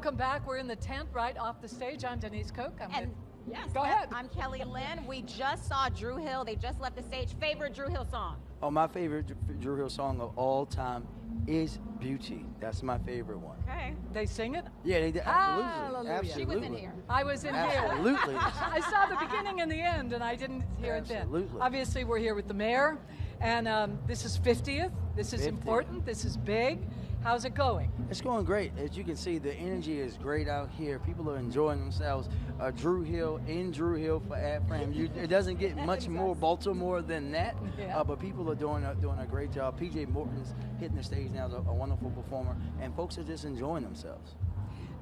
welcome back. We're in the tent right off the stage. I'm Denise Koch. Yes, go ahead. I'm Kelly Lynn. We just saw Drew Hill. They just left the stage. Favorite Drew Hill song? Oh, my favorite Drew Hill song of all time is Beauty. That's my favorite one. Okay. They sing it? Yeah, they did. Absolutely. Hallelujah. Absolutely. She was in here. I was in here. Absolutely. I saw the beginning and the end, and I didn't hear it then. Absolutely. Obviously, we're here with the mayor, and this is 50th. This is 50th. important. This is big. How's it going? It's going great. As you can see, the energy is great out here. People are enjoying themselves. Drew Hill for AFRAM. It doesn't get much more Baltimore than that, Yeah. but people are doing a great job. PJ Morton's hitting the stage now, is a wonderful performer, and folks are just enjoying themselves.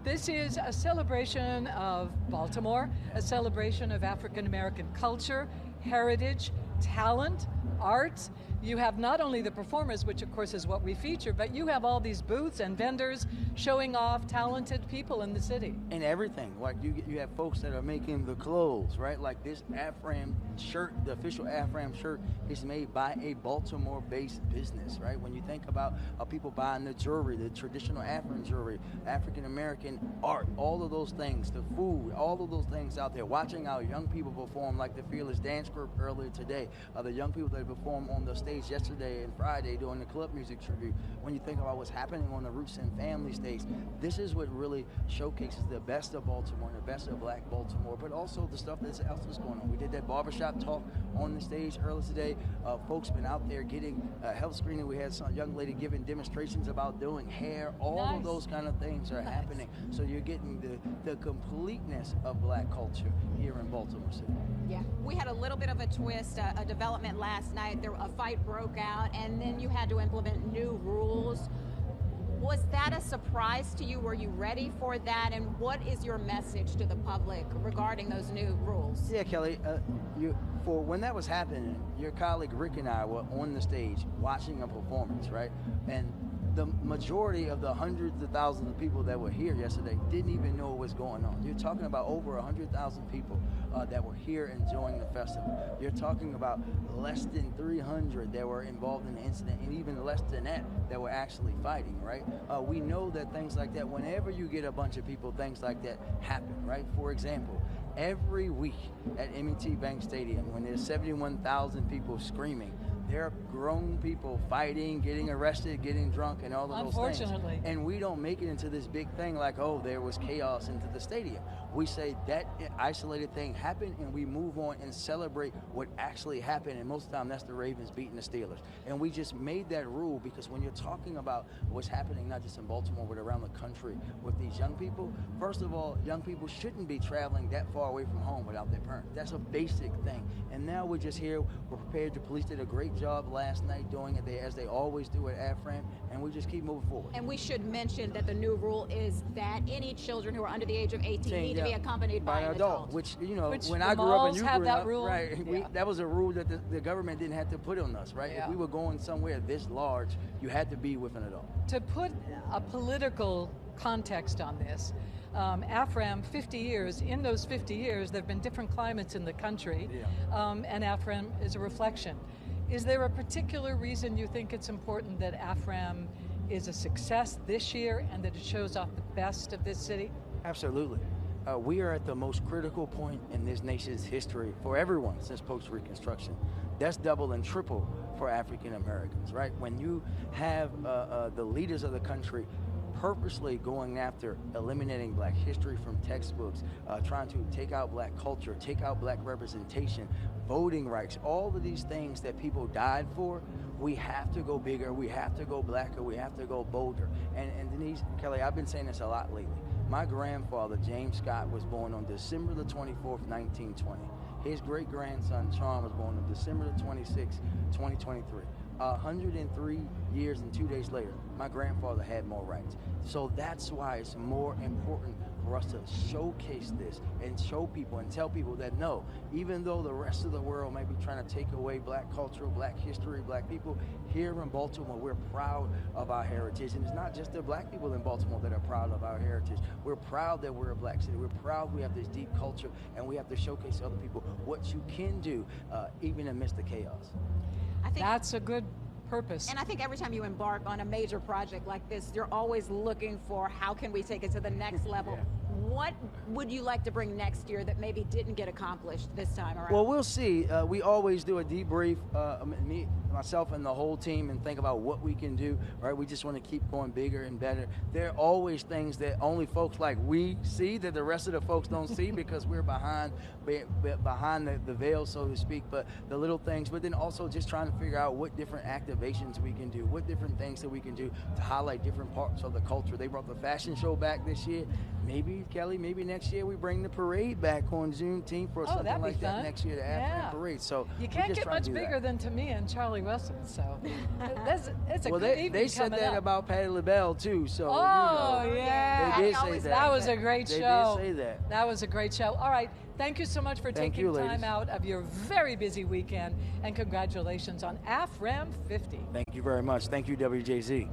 This is a celebration of Baltimore, a celebration of African American culture, heritage, talent, art. You have not only the performers, which of course is what we feature, but you have all these booths and vendors showing off talented people in the city. And everything, like you have folks that are making the clothes, right? Like this AFRAM shirt, the official AFRAM shirt is made by a Baltimore-based business, right? When you think about people buying the jewelry, the traditional AFRAM jewelry, African-American art, all of those things, the food, all of those things out there, watching our young people perform like the Fearless Dance Group earlier today, the young people that performed on the stage yesterday and Friday doing the club music tribute. When you think about what's happening on the Roots and Family stage, this is what really showcases the best of Baltimore and the best of Black Baltimore, but also the stuff that's else that's going on. We did that barbershop talk on the stage earlier today. Folks been out there getting health screening. We had some young lady giving demonstrations about doing hair. All Nice. of those kind of things are happening. So you're getting the completeness of Black culture here in Baltimore City. Yeah. We had a little bit of a twist, a development last night. A fight broke out, and then you had to implement new rules. Was that a surprise to you? Were you ready for that? And what is your message to the public regarding those new rules? Yeah, Kelly, for when that was happening, your colleague Rick and I were on the stage watching a performance, right? And the majority of the hundreds of thousands of people that were here yesterday didn't even know what was going on. You're talking about over 100,000 people that were here enjoying the festival. You're talking about less than 300 that were involved in the incident, and even less than that were actually fighting, right? We know that things like that, whenever you get a bunch of people, things like that happen, right? For example, every week at M&T Bank Stadium, when there's 71,000 people screaming, there are grown people fighting, getting arrested, getting drunk, and all of those things. Unfortunately. And we don't make it into this big thing like, oh, there was chaos into the stadium. We say that isolated thing happened, and we move on and celebrate what actually happened. And most of the time, that's the Ravens beating the Steelers. And we just made that rule because when you're talking about what's happening, not just in Baltimore, but around the country with these young people, first of all, young people shouldn't be traveling that far away from home without their parents. That's a basic thing. And now we're just here. We're prepared. The police did a great job last night doing it as they always do at AFRAM, and we just keep moving forward. And we should mention that the new rule is that any children who are under the age of 18 need to be accompanied by an adult. Which, you know, Which when the I grew up and malls you have grew that up, rule. right, Yeah. that was a rule that the government didn't have to put on us, right? Yeah. If we were going somewhere this large, you had to be with an adult. To put a political context on this, AFRAM, 50 years, in those 50 years, there have been different climates in the country, and AFRAM is a reflection. Is there a particular reason you think it's important that AFRAM is a success this year and that it shows off the best of this city? Absolutely. We are at the most critical point in this nation's history for everyone since post-Reconstruction. That's double and triple for African Americans, right? When you have the leaders of the country purposely going after eliminating Black history from textbooks, trying to take out Black culture, take out Black representation, voting rights, all of these things that people died for, we have to go bigger, we have to go blacker, we have to go bolder. And Denise, Kelly, I've been saying this a lot lately. My grandfather, James Scott, was born on December the 24th, 1920. His great-grandson, Sean, was born on December the 26th, 2023. 103 years and 2 days later, my grandfather had more rights. So that's why it's more important for us to showcase this and show people and tell people that no, even though the rest of the world may be trying to take away Black culture, Black history, Black people, here in Baltimore, we're proud of our heritage. And it's not just the Black people in Baltimore that are proud of our heritage. We're proud that we're a Black city. We're proud we have this deep culture, and we have to showcase to other people what you can do, even amidst the chaos. That's a good purpose. And I think every time you embark on a major project like this, you're always looking for how can we take it to the next level. Yeah. What would you like to bring next year that maybe didn't get accomplished this time around? Well, we'll see. We always do a debrief, me, myself, and the whole team, and think about what we can do. Right? We just want to keep going bigger and better. There are always things that only folks like we see that the rest of the folks don't see because we're behind the veil, so to speak. But the little things, but then also just trying to figure out what different activations we can do, what different things that we can do to highlight different parts of the culture. They brought the fashion show back this year. Maybe, Kelly, maybe next year we bring the parade back on Juneteenth or something like that next year, the AFRAM parade. So you can't get much bigger than to me and Charlie Russell. So it's a good evening they said coming that up. about Patti LaBelle too. So yeah, they did say that. That was a great show. They did say that. That was a great show. All right, thank you so much for taking time out of your very busy weekend, and congratulations on AFRAM 50. Thank you very much. Thank you, WJZ.